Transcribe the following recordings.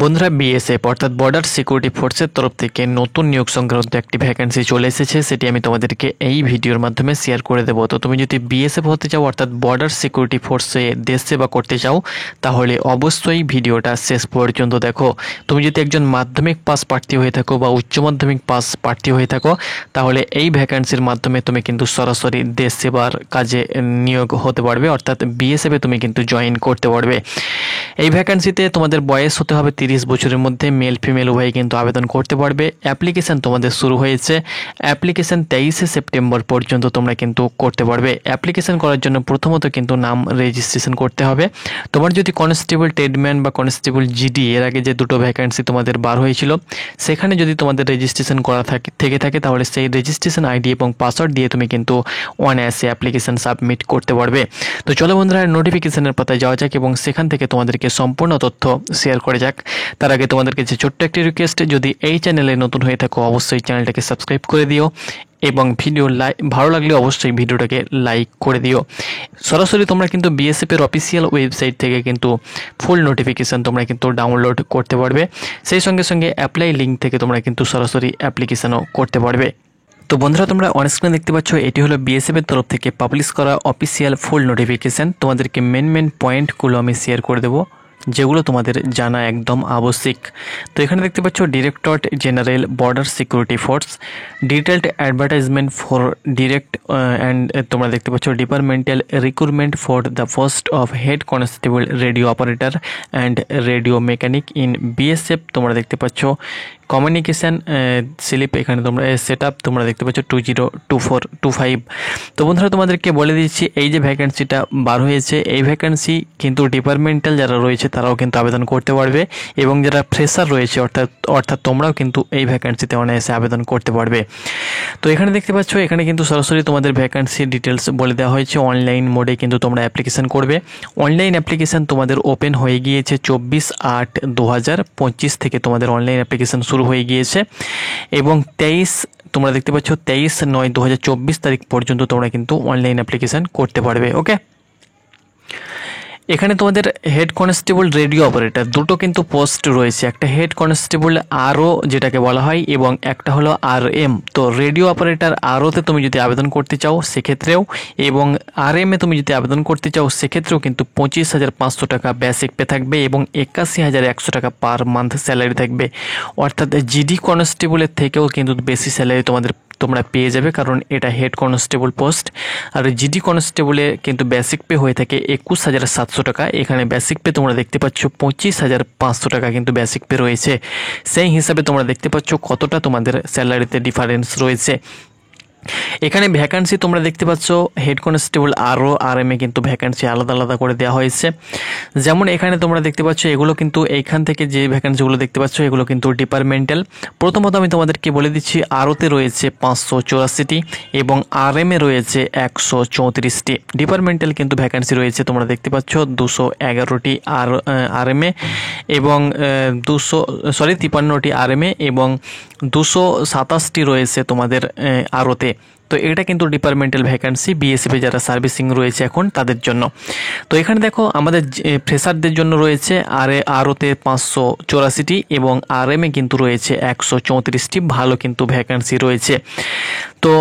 বন্ধুরা বিএসএফ অর্থাৎ border security ফোর্সের তরফ থেকে নতুন নিয়োগ সংক্রান্ত একটি ভ্যাকেন্সি চলে এসেছে, সেটি আমি তোমাদেরকে এই ভিডিওর মাধ্যমে শেয়ার করে দেবো। তো তুমি যদি বিএসএফ হতে চাও অর্থাৎ বর্ডার সিকিউরিটি ফোর্সে দেশ সেবা করতে চাও তাহলে অবশ্যই ভিডিওটা শেষ পর্যন্ত দেখো। তুমি যদি একজন মাধ্যমিক পাস প্রার্থী হয়ে থাকো বা উচ্চ মাধ্যমিক পাস প্রার্থী হয়ে থাকো তাহলে এই ভ্যাকেন্সির মাধ্যমে তুমি কিন্তু সরাসরি দেশ সেবার কাজে নিয়োগ হতে পারবে, অর্থাৎ বিএসএফে তুমি কিন্তু জয়েন করতে পারবে। এই ভ্যাকেন্সিতে তোমাদের বয়স হতে হবে 30 বছরের মধ্যে, মেল ফিমেল উভয় কিন্তু আবেদন করতে পারবে। অ্যাপ্লিকেশন তোমাদের শুরু হয়েছে, অ্যাপ্লিকেশন 23শে সেপ্টেম্বর পর্যন্ত তোমরা কিন্তু করতে পারবে। অ্যাপ্লিকেশন করার জন্য প্রথমত কিন্তু নাম রেজিস্ট্রেশন করতে হবে। তোমার যদি কনস্টেবল ট্রেডম্যান বা কনস্টেবল জিডি এর আগে যে দুটো ভ্যাকেন্সি তোমাদের বার হয়েছিল সেখানে যদি তোমাদের রেজিস্ট্রেশন করা থাকে তাহলে সেই রেজিস্ট্রেশন আইডি এবং পাসওয়ার্ড দিয়ে তুমি কিন্তু অনায়াসে অ্যাপ্লিকেশন সাবমিট করতে পারবে। তো চলো বন্ধুরা নোটিফিকেশনের পাতায় যাওয়া যাক এবং সেখান থেকে তোমাদেরকে সম্পূর্ণ তথ্য শেয়ার করে যাক। তার আগে তোমাদেরকে যে ছোট্ট একটি রিকোয়েস্ট, যদি এই চ্যানেলে নতুন হয়ে থাকো অবশ্যই চ্যানেলটাকে সাবস্ক্রাইব করে দিও এবং ভিডিও ভালো লাগলে অবশ্যই ভিডিওটাকে লাইক করে দিও। সরাসরি তোমরা কিন্তু বিএসএফ এর অফিসিয়াল ওয়েবসাইট থেকে কিন্তু ফুল নোটিফিকেশন তোমরা কিন্তু ডাউনলোড করতে পারবে। সেই সঙ্গে সঙ্গে অ্যাপ্লাই লিঙ্ক থেকে তোমরা কিন্তু সরাসরি অ্যাপ্লিকেশনও করতে পারবে। তো বন্ধুরা তোমরা অনস্ক্রিন দেখতে পাচ্ছ এটি হলো বিএসএফ এর তরফ থেকে পাবলিশ করা অফিসিয়াল ফুল নোটিফিকেশন। তোমাদেরকে মেন পয়েন্টগুলো আমি শেয়ার করে দেবো যেগুলো তোমাদের জানা একদম আবশ্যিক। তো এখানে দেখতে পাচ্ছ directorate general border security force, detailed advertisement for direct and তোমরা দেখতে পাচ্ছ departmental recruitment for the post of head constable radio operator and radio mechanic in BSF. তোমরা দেখতে পাচ্ছ কমিউনিকেশান স্লিপ, এখানে তোমরা সেট আপ তোমরা দেখতে পাচ্ছ 202425। তো বন্ধুরা তোমাদেরকে বলে দিচ্ছি এই যে ভ্যাকেন্সিটা বার হয়েছে এই ভ্যাকেন্সি কিন্তু ডিপার্টমেন্টাল যারা রয়েছে তারাও কিন্তু আবেদন করতে পারবে এবং যারা ফ্রেশার রয়েছে অর্থাৎ তোমরাও কিন্তু এই ভ্যাকেন্সিতে অনায়াসে আবেদন করতে পারবে। তো এখানে দেখতে পাচ্ছ এখানে কিন্তু সরাসরি তোমাদের ভ্যাকেন্সি ডিটেলস বলে দেওয়া হয়েছে। অনলাইন মোডে কিন্তু তোমরা অ্যাপ্লিকেশন করবে। অনলাইন অ্যাপ্লিকেশন তোমাদের ওপেন হয়ে গিয়েছে 24/8/2025 থেকে তোমাদের অনলাইন অ্যাপ্লিকেশন শুরু হয়ে গিয়েছে এবং 23 তোমরা দেখতে পাচ্ছ 23/9/2024 তারিখ পর্যন্ত তোমরা কিন্তু অনলাইন অ্যাপ্লিকেশন করতে পারবে। ওকে, এখানে তোমাদের হেড কনস্টেবল রেডিও অপারেটর দুটো কিন্তু পোস্ট রয়েছে, একটা হেড কনস্টেবল আরও যেটাকে বলা হয় এবং একটা হলো RM। তো রেডিও অপারেটর আরওতে তুমি যদি আবেদন করতে চাও সেক্ষেত্রেও এবং RM এ তুমি যদি আবেদন করতে চাও সেক্ষেত্রেও কিন্তু 25,500 টাকা বেসিক পে থাকবে এবং 81,100 টাকা পার মান্থ স্যালারি থাকবে। অর্থাৎ জিডি কনস্টেবলের থেকেও কিন্তু বেশি স্যালারি তোমরা পেয়ে যাবে, কারণ এটা হেড কনস্টেবল পোস্ট। আর জিডি কনস্টেবলে কিন্তু বেসিক পে হয়ে থাকে 21,700 টাকা, এখানে বেসিক পে তোমরা দেখতে পাচ্ছ 25,500 টাকা কিন্তু বেসিক পে রয়েছে। সেই হিসাবে তোমরা দেখতে পাচ্ছ কতটা তোমাদের স্যালারিতে ডিফারেন্স রয়েছে। এখানে ভ্যাকান্সি তোমরা দেখতে পাচ্ছ হেড কনস্টেবল আরও RM এ কিন্তু ভ্যাকান্সি আলাদা আলাদা করে দেওয়া হয়েছে। যেমন এখানে তোমরা দেখতে পাচ্ছ এগুলো কিন্তু এইখান থেকে যে ভ্যাকান্সিগুলো দেখতে পাচ্ছ এগুলো কিন্তু ডিপার্টমেন্টাল। প্রথমত আমি তোমাদেরকে বলে দিচ্ছি আরওতে রয়েছে 584টি এবং RM এ রয়েছে 134টি। ডিপার্টমেন্টাল কিন্তু ভ্যাকান্সি রয়েছে তোমরা দেখতে পাচ্ছ 211টি RM এ এবং 53টি RM এ এবং 227টি রয়েছে তোমাদের আরওতে। তো এটা কিন্তু ডিপার্টমেন্টাল ভ্যাকান্সি বিএসএফে যারা সার্ভিসিং রয়েছে এখন তাদের জন্য। তো এখানে দেখো আমাদের ফ্রেশারদের জন্য রয়েছে আরওতে 584টি এবং RM এ কিন্তু রয়েছে 134টি, ভালো কিন্তু ভ্যাকান্সি রয়েছে। তো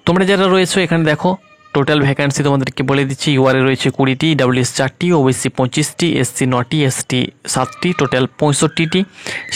তোমরা যারা রয়েছে এখানে দেখো টোটাল ভ্যাকান্সি তোমাদেরকে বলে দিচ্ছি। ইউআরএ রয়েছে 20টি, WS 4টি, OBC 25টি, SC 9টি, ST 7টি, টোটাল 65টি।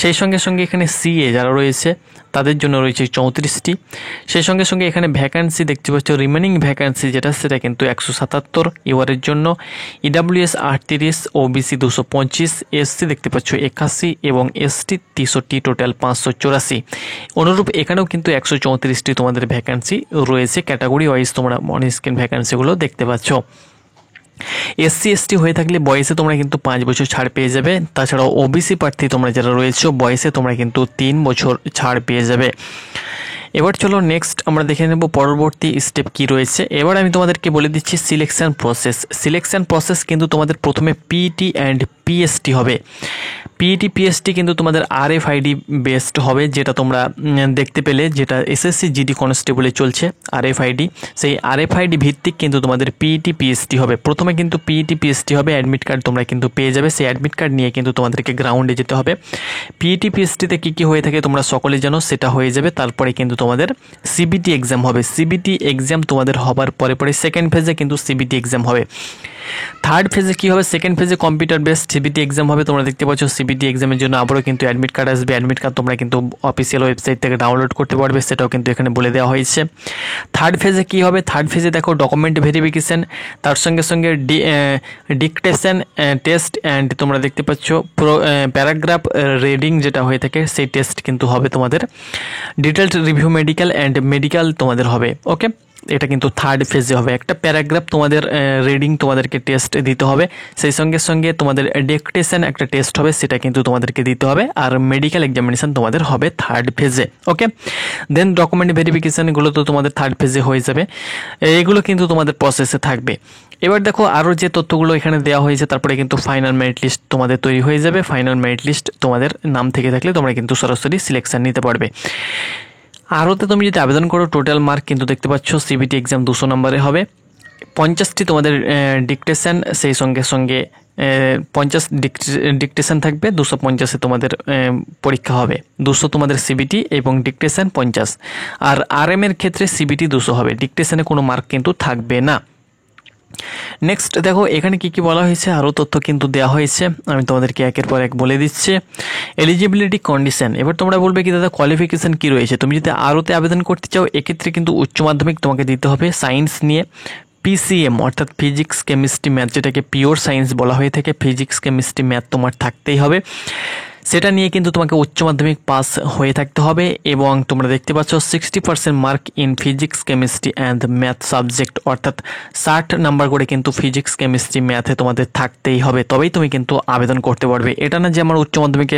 সেই সঙ্গে সঙ্গে এখানে CA যারা রয়েছে তাদের জন্য রয়েছে 34টি। সেই সঙ্গে সঙ্গে এখানে ভ্যাকান্সি দেখতে পাচ্ছ রিমেনিং ভ্যাকান্সি সেটা কিন্তু 177 ইউআরের জন্য, EWS 38, OBC 225, SC দেখতে পাচ্ছ 81 এবং ST 63, টোটাল 584। অনুরূপ এখানেও কিন্তু 134টি তোমাদের ভ্যাকান্সি রয়েছে। ক্যাটাগরি ওয়াইজ তোমরা অনস্ক্রিন ভ্যাকান্সিগুলো দেখতে পাচ্ছ। SC ST হয়ে থাকলে বয়সে তোমরা কিন্তু 5 বছর ছাড় পেয়ে যাবে। তাছাড়াও OBC প্রার্থী তোমরা যারা রয়েছে বয়সে তোমরা কিন্তু 3 বছর ছাড় পেয়ে যাবে। এবার চলো নেক্সট আমরা দেখে নেব পরবর্তী স্টেপ কি রয়েছে। এবার আমি তোমাদেরকে বলে দিচ্ছি সিলেকশন প্রসেস কিন্তু তোমাদের প্রথমে PET অ্যান্ড PST হবে। পিইটি পিএসটি কিন্তু তোমাদের আরএফআইডি বেসড হবে, যেটা তোমরা দেখতে পেলে, যেটা এসএসসি জিডি কনস্টেবলে চলছে আরএফআইডি। সেই আরএফআইডি ভিত্তিক কিন্তু তোমাদের পিইটি পিএসটি হবে। প্রথমে কিন্তু পিইটি পিএসটি হবে, অ্যাডমিট কার্ড তোমরা কিন্তু পেয়ে যাবে। সেই অ্যাডমিট কার্ড নিয়ে কিন্তু তোমাদেরকে গ্রাউন্ডে যেতে হবে। পিইটি পিএসটিতে কী কী হয়ে থাকে তোমরা সকলে জানো, সেটা হয়ে যাবে। তারপরে কিন্তু তোমাদের সিবিটি এক্সাম হবে। সিবিটি এক্সাম তোমাদের হবার পরে পরে সেকেন্ড ফেজে কিন্তু সিবিটি এক্সাম হবে। থার্ড ফেজে কী হবে, সেকেন্ড ফেজে কম্পিউটার বেসড সিবিটি এক্সাম হবে। তোমরা দেখতে পাচ্ছ সিবিটি এক্সামের জন্য আবারও কিন্তু অ্যাডমিট কার্ড আসবে। অ্যাডমিট কার্ড তোমরা কিন্তু অফিসিয়াল ওয়েবসাইট থেকে ডাউনলোড করতে পারবে, সেটাও কিন্তু এখানে বলে দেওয়া হয়েছে। থার্ড ফেজে কী হবে, থার্ড ফেজে দেখো ডকুমেন্ট ভেরিফিকেশান, তার সঙ্গে সঙ্গে ডিকটেশন টেস্ট অ্যান্ড তোমরা দেখতে পাচ্ছ প্যারাগ্রাফ রিডিং যেটা হয়ে থাকে সেই টেস্ট কিন্তু হবে তোমাদের। Detailed review medical and medical তোমাদের হবে। ওকে, এটা কিন্তু থার্ড ফেজে হবে। একটা প্যারাগ্রাফ তোমাদের রিডিং তোমাদেরকে টেস্ট দিতে হবে, সেই সঙ্গে সঙ্গে তোমাদের ডিকটেশন একটা টেস্ট হবে, সেটা কিন্তু তোমাদেরকে দিতে হবে। আর মেডিকেল এক্সামিনেশন তোমাদের হবে থার্ড ফেজে। ওকে, দেন ডকুমেন্ট ভেরিফিকেশানগুলো তো তোমাদের থার্ড ফেজে হয়ে যাবে। এগুলো কিন্তু তোমাদের প্রসেসে থাকবে। এবার দেখো আরও যে তথ্যগুলো এখানে দেওয়া হয়েছে, তারপরে কিন্তু ফাইনাল মেরিট লিস্ট তোমাদের তৈরি হয়ে যাবে। ফাইনাল মেরিট লিস্ট তোমাদের নাম থেকে থাকলে তোমরা কিন্তু সরাসরি সিলেকশন নিতে পারবে। আরওতে তুমি যদি আবেদন করো, টোটাল মার্ক কিন্তু দেখতে পাচ্ছ সিবিটি এক্সাম 200 নম্বরে হবে। 50টি তোমাদের ডিকটেশন, সেই সঙ্গে সঙ্গে 50 ডিকটেশন থাকবে। 250-এ তোমাদের পরীক্ষা হবে। 200 তোমাদের সিবিটি এবং ডিকটেশন 50। আর আরএমের ক্ষেত্রে সিবিটি 200 হবে, ডিকটেশনে কোনো মার্ক কিন্তু থাকবে না। নেক্সট দেখো এখানে কি কি বলা হয়েছে, আরও তথ্য কিন্তু দেওয়া হয়েছে, আমি তোমাদেরকে একের পর এক বলে দিচ্ছি। এলিজিবিলিটি কন্ডিশন, এবার তোমরা বলবে কি দাদা কোয়ালিফিকেশান কী রয়েছে। তুমি যদি আরওতে আবেদন করতে চাও, এক্ষেত্রে কিন্তু উচ্চ মাধ্যমিক তোমাকে দিতে হবে সায়েন্স নিয়ে। পিসিএম অর্থাৎ ফিজিক্স কেমিস্ট্রি ম্যাথ, যেটাকে পিওর সায়েন্স বলা হয়ে থাকে, ফিজিক্স কেমিস্ট্রি ম্যাথ তোমার থাকতেই হবে। সেটা নিয়ে কিন্তু তোমাকে উচ্চ মাধ্যমিক পাস হয়ে থাকতে হবে। এবং তোমরা দেখতে পাচ্ছ 60% mark in physics chemistry and math subject, অর্থাৎ 60 নাম্বার করে কিন্তু ফিজিক্স কেমিস্ট্রি ম্যাথে তোমাদের থাকতেই হবে, তবেই তুমি কিন্তু আবেদন করতে পারবে। এটা না যে আমার উচ্চ মাধ্যমিকে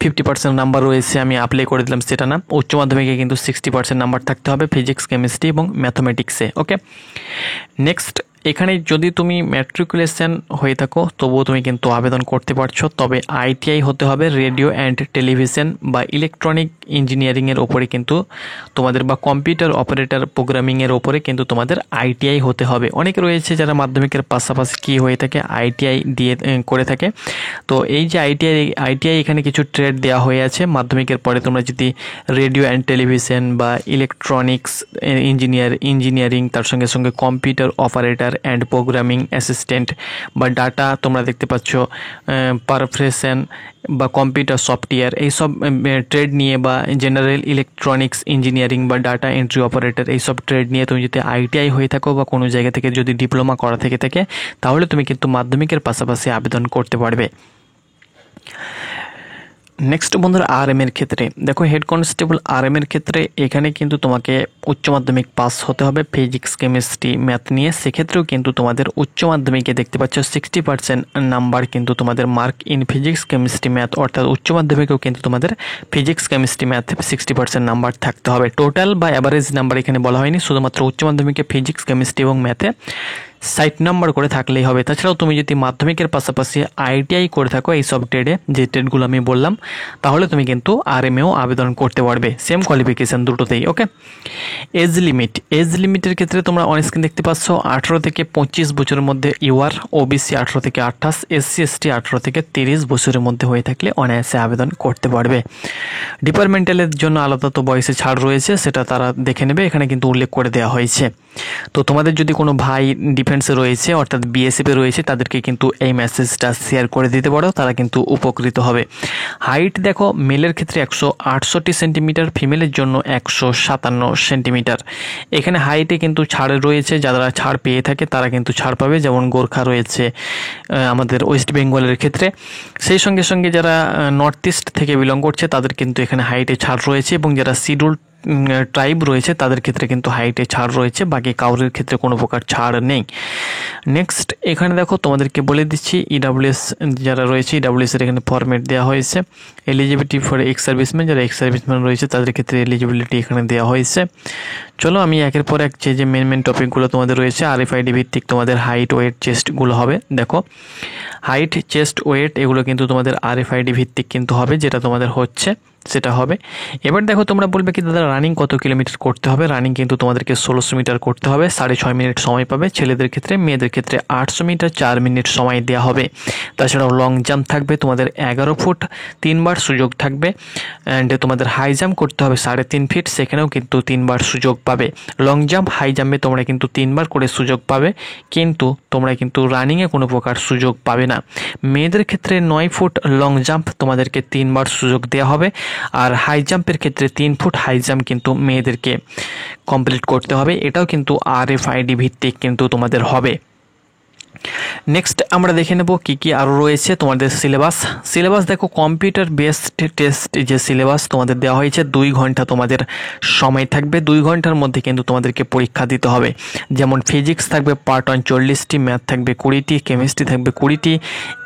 50% নাম্বার রয়েছে আমি অ্যাপ্লাই করে দিলাম, সেটা না। উচ্চ মাধ্যমিকে কিন্তু 60% নাম্বার থাকতে হবে ফিজিক্স কেমিস্ট্রি এবং ম্যাথমেটিক্সে। ওকে, নেক্সট এখানে যদি তুমি ম্যাট্রিকুলেশন হয়ে থাকো তবুও তুমি কিন্তু আবেদন করতে পারছো, তবে আইটিআই হতে হবে রেডিও অ্যান্ড টেলিভিশন বা ইলেকট্রনিক ইঞ্জিনিয়ারিংয়ের ওপরে কিন্তু তোমাদের, বা কম্পিউটার অপারেটর প্রোগ্রামিংয়ের ওপরে কিন্তু তোমাদের আইটিআই হতে হবে। অনেকে রয়েছে যারা মাধ্যমিকের পাশাপাশি কী হয়ে থাকে আইটিআই দিয়ে করে থাকে। তো এই যে আইটিআই এখানে কিছু ট্রেড দেওয়া হয়ে আছে। মাধ্যমিকের পরে তোমরা যদি রেডিও অ্যান্ড টেলিভিশন বা ইলেকট্রনিক্স ইঞ্জিনিয়ারিং, তার সঙ্গে সঙ্গে computer operator and programming assistant বা ডাটা তোমরা দেখতে পাচ্ছ পারফরেশন বা কম্পিউটার সফটওয়্যার, এইসব ট্রেড নিয়ে, বা জেনারেল ইলেকট্রনিক্স ইঞ্জিনিয়ারিং বা ডাটা এন্ট্রি অপারেটর, এইসব ট্রেড নিয়ে তুমি যদি আইটিআই হয়ে থাকো বা কোনো জায়গা থেকে যদি ডিপ্লোমা করা থেকে থাকে, তাহলে তুমি কিন্তু মাধ্যমিকের পাশাপাশি আবেদন করতে পারবে। নেক্সট বন্ধুরা আরএম এর ক্ষেত্রে দেখো, হেড কনস্টেবল আরএম এর ক্ষেত্রে এখানে কিন্তু তোমাকে উচ্চ মাধ্যমিক পাস হতে হবে ফিজিক্স কেমিস্ট্রি ম্যাথ নিয়ে। সেক্ষেত্রেও কিন্তু তোমাদের উচ্চ মাধ্যমিকে দেখতে পাচ্ছ 60% নাম্বার কিন্তু তোমাদের mark in physics chemistry math, অর্থাৎ উচ্চ মাধ্যমিকেও কিন্তু তোমাদের ফিজিক্স কেমিস্ট্রি ম্যাথে 60% নাম্বার থাকতে হবে। টোটাল বা অ্যাভারেজ নাম্বার এখানে বলা হয়নি, শুধুমাত্র উচ্চ মাধ্যমিকে ফিজিক্স কেমিস্ট্রি এবং ম্যাথে 60 নাম্বার করে থাকলেই হবে। তাছাড়াও তুমি যদি মাধ্যমিকের পাশাপাশি আইটিআই করে থাকো এইসব ট্রেডে, যে ট্রেডগুলো আমি বললাম, তাহলে তুমি কিন্তু আরএমএও আবেদন করতে পারবে, সেম কোয়ালিফিকেশান দুটোতেই। ওকে, এজ লিমিটের ক্ষেত্রে তোমরা অনস্ক্রিন দেখতে পাচ্ছ 18 থেকে 25 বছরের মধ্যে ইউআর, ওবিসি 18 থেকে 28, এসসি এসটি 18 থেকে 30 বছরের মধ্যে হয়ে থাকলে অনায়াসে আবেদন করতে পারবে। ডিপার্টমেন্টালের জন্য আলাদা তো বয়সে ছাড় রয়েছে, সেটা তারা দেখে নেবে, এখানে কিন্তু উল্লেখ করে দেওয়া হয়েছে। তো তোমাদের যদি কোনো ভাই ডিফেন্সে রয়েছে অর্থাৎ বিএসএফে রয়েছে, তাদেরকে কিন্তু এই মেসেজটা শেয়ার করে দিতে পারো, তারা কিন্তু উপকৃত হবে। হাইট দেখো, মেলের ক্ষেত্রে 168 সেন্টিমিটার, ফিমেলের জন্য 157 সেন্টিমিটার। এখানে হাইটে কিন্তু ছাড় রয়েছে, যারা ছাড় পেয়ে থাকে তারা কিন্তু ছাড় পাবে, যেমন গোর্খা রয়েছে আমাদের ওয়েস্ট বেঙ্গলের ক্ষেত্রে। সেই সঙ্গে সঙ্গে যারা নর্থ ইস্ট থেকে বিলং করছে তাদের কিন্তু এখানে হাইটে ছাড় রয়েছে, এবং যারা শিডিউল ট্রাইব রয়েছে তাদের ক্ষেত্রে কিন্তু হাইটে ছাড় রয়েছে, বাকি কাউরের ক্ষেত্রে কোনো প্রকার ছাড় নেই। নেক্সট এখানে দেখো তোমাদেরকে বলে দিচ্ছি ইডাব্লিউএস যারা রয়েছে ইডাব্লিউএস এর এখানে ফরম্যাট দেওয়া হয়েছে। এলিজিবিলিটি ফর এক্স সার্ভিসম্যান, যারা এক্স সার্ভিসম্যান রয়েছে তাদের ক্ষেত্রে এলিজিবিলিটি এখানে দেওয়া হয়েছে। চলো আমি একের পর এক যে মেন টপিকগুলো তোমাদের রয়েছে RFID ভিত্তিক তোমাদের হাইট ওয়েট চেস্টগুলো হবে। দেখো হাইট চেস্ট ওয়েট এগুলো কিন্তু তোমাদের RFID ভিত্তিক কিন্তু হবে, যেটা তোমাদের হচ্ছে সেটা হবে। এবার দেখো তোমরা বলবে কি দাদা রানিং কত কিলোমিটার করতে হবে? রানিং কিন্তু তোমাদেরকে 1600 মিটার করতে হবে, 6.5 মিনিট সময় পাবে ছেলেদের ক্ষেত্রে। মেয়েদের ক্ষেত্রে 800 মিটার 4 মিনিট সময় দেওয়া হবে। তাছাড়াও লং জাম্প থাকবে তোমাদের 11 ফুট 3 বার সুযোগ থাকবে। অ্যান্ড তোমাদের হাই জাম্প করতে হবে 3.5 ফিট, সেখানেও কিন্তু 3 বার সুযোগ পাবে। লং জাম্প হাই জাম্পে তোমরা কিন্তু 3 বার করে সুযোগ পাবে, কিন্তু তোমরা কিন্তু রানিংয়ে কোনো প্রকার সুযোগ পাবে না। মেয়েদের ক্ষেত্রে 9 ফুট লং জাম্প তোমাদেরকে 3 বার সুযোগ দেওয়া হবে, আর হাই জাম্পের ক্ষেত্রে 3 ফুট হাই জাম্প কিন্তু মেয়েদেরকে কমপ্লিট করতে হবে। এটাও কিন্তু RFID ভিত্তিক কিন্তু তোমাদের হবে। নেক্সট আমরা দেখে নেব কি কি আরও রয়েছে তোমাদের সিলেবাস দেখো কম্পিউটার বেসড টেস্ট যে সিলেবাস তোমাদের দেওয়া হয়েছে 2 ঘন্টা তোমাদের সময় থাকবে। 2 ঘন্টার মধ্যে কিন্তু তোমাদেরকে পরীক্ষা দিতে হবে। যেমন ফিজিক্স থাকবে পার্ট 1 40টি, ম্যাথ থাকবে 20টি, কেমিস্ট্রি থাকবে 20টি,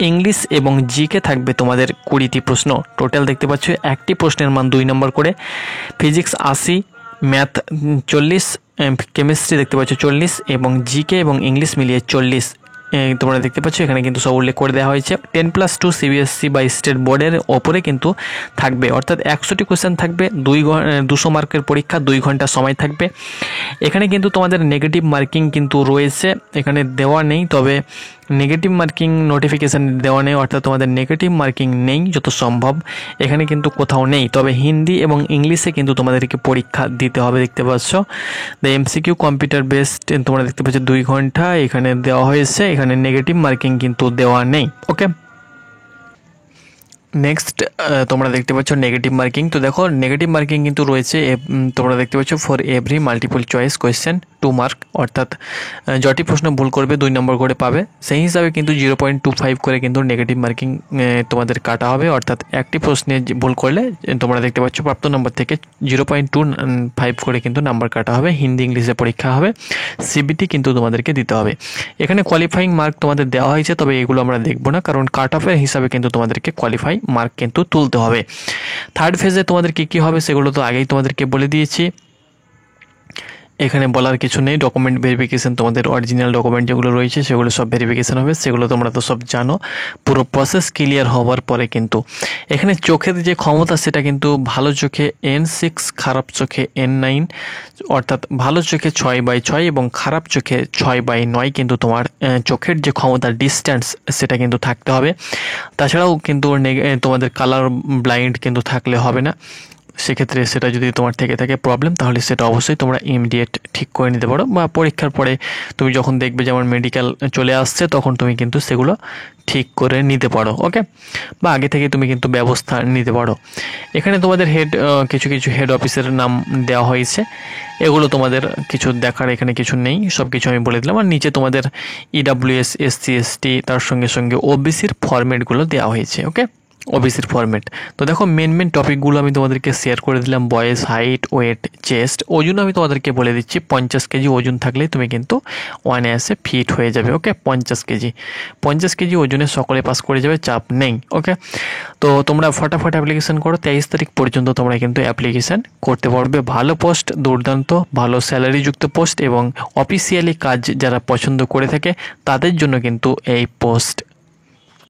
ইংলিশ এবং জিকে থাকবে তোমাদের 20টি প্রশ্ন। টোটাল দেখতে পাচ্ছ একটি প্রশ্নের মান 2 নম্বর করে। ফিজিক্স 80, ম্যাথ 40, কেমিস্ট্রি দেখতে পাচ্ছ 40 এবং জিকে এবং ইংলিশ মিলিয়ে 40 তোমরা দেখতে পাচ্ছ এখানে কিন্তু সব উল্লেখ করে দেওয়া হয়েছে। 10+2 CBSE বা স্টেট বোর্ডের ওপরে কিন্তু থাকবে, অর্থাৎ 100টি কোশ্চেন থাকবে। 200 মার্কের পরীক্ষা, 2 ঘন্টা সময় থাকবে। এখানে কিন্তু তোমাদের নেগেটিভ মার্কিং কিন্তু রয়েছে, এখানে দেওয়া নেই, তবে নেগেটিভ মার্কিং নোটিফিকেশান দেওয়া নেই, অর্থাৎ তোমাদের নেগেটিভ মার্কিং নেই যত সম্ভব, এখানে কিন্তু কোথাও নেই। তবে হিন্দি এবং ইংলিশে কিন্তু তোমাদেরকে পরীক্ষা দিতে হবে। দেখতে পাচ্ছ দ্য MCQ কম্পিউটার বেসড তোমরা দেখতে পাচ্ছ 2 ঘন্টা এখানে দেওয়া হয়েছে, এখানে নেগেটিভ মার্কিং কিন্তু দেওয়া নেই। ওকে, নেক্সট তোমরা দেখতে পাচ্ছ নেগেটিভ মার্কিং। তো দেখো নেগেটিভ মার্কিং কিন্তু রয়েছে, তোমরা দেখতে পাচ্ছ for every multiple choice question 2 mark, অর্থাৎ যটি প্রশ্ন ভুল করবে 2 নম্বর করে পাবে। সেই হিসাবে কিন্তু 0.25 করে কিন্তু নেগেটিভ মার্কিং তোমাদের কাটা হবে, অর্থাৎ একটি প্রশ্নে ভুল করলে তোমরা দেখতে পাচ্ছ প্রাপ্ত নম্বর থেকে 0.25 করে কিন্তু নাম্বার কাটা হবে। হিন্দি ইংলিশে পরীক্ষা হবে, CBT কিন্তু তোমাদেরকে দিতে হবে। এখানে কোয়ালিফাইং মার্ক তোমাদের দেওয়া হয়েছে, তবে এগুলো আমরা দেখবো না, কারণ কাট অফের হিসাবে কিন্তু তোমাদেরকে কোয়ালিফাই মার্ক কিন্তু তুলতে হবে। থার্ড ফেজে তোমাদের কি হবে সেগুলো তো আগেই তোমাদেরকে বলে দিয়েছি, এখানে বলার কিছু নেই। ডকুমেন্ট ভেরিফিকেশন, তোমাদের অরিজিনাল ডকুমেন্ট যেগুলো রয়েছে সেগুলো সব ভেরিফিকেশন হবে, সেগুলো তোমরা তো সব জানো। পুরো প্রসেস ক্লিয়ার হওয়ার পরে কিন্তু এখানে চোখের যে ক্ষমতা সেটা কিন্তু ভালো চোখে N6, খারাপ চোখে N9, অর্থাৎ ভালো চোখে 6/6 এবং খারাপ চোখে 6/9 কিন্তু তোমার চোখের যে ক্ষমতা ডিস্ট্যান্স সেটা কিন্তু থাকতে হবে। তাছাড়াও কিন্তু তোমাদের কালার ব্লাইন্ড কিন্তু থাকলে হবে না, সেক্ষেত্রে সেটা যদি তোমার থেকে থাকে প্রবলেম, তাহলে সেটা অবশ্যই তোমরা ইমিডিয়েট ঠিক করে নিতে পারো, বা পরীক্ষার পরে তুমি যখন দেখবে যে আমার মেডিকেল চলে আসছে তখন তুমি কিন্তু সেগুলো ঠিক করে নিতে পারো। ওকে, বা আগে থেকে তুমি কিন্তু ব্যবস্থা নিতে পারো। এখানে তোমাদের কিছু হেড অফিসের নাম দেওয়া হয়েছে, এগুলো তোমাদের কিছু দেখার এখানে কিছু নেই, সব কিছু আমি বলে দিলাম। আর নিচে তোমাদের EWS SC ST তার সঙ্গে OBCর ফরম্যাটগুলো দেওয়া হয়েছে। ওকে, ওবিসির ফরম্যাট। তো দেখো মেন টপিকগুলো আমি তোমাদেরকে শেয়ার করে দিলাম। বয়েজ হাইট, ওয়েট, চেস্ট, ওজন আমি তোমাদেরকে বলে দিচ্ছি 50 কেজি ওজন থাকলেই তুমি কিন্তু অনায়াসে ফিট হয়ে যাবে। ওকে, 50 কেজি ওজনে সকলে পাস করে যাবে, চাপ নেই। ওকে, তো তোমরা ফটাফট অ্যাপ্লিকেশন করো, 23 তারিখ পর্যন্ত তোমরা কিন্তু অ্যাপ্লিকেশন করতে পারবে। ভালো পোস্ট, দুর্দান্ত ভালো স্যালারিযুক্ত পোস্ট এবং অফিসিয়ালি কাজ যারা পছন্দ করে থাকে তাদের জন্য কিন্তু এই পোস্ট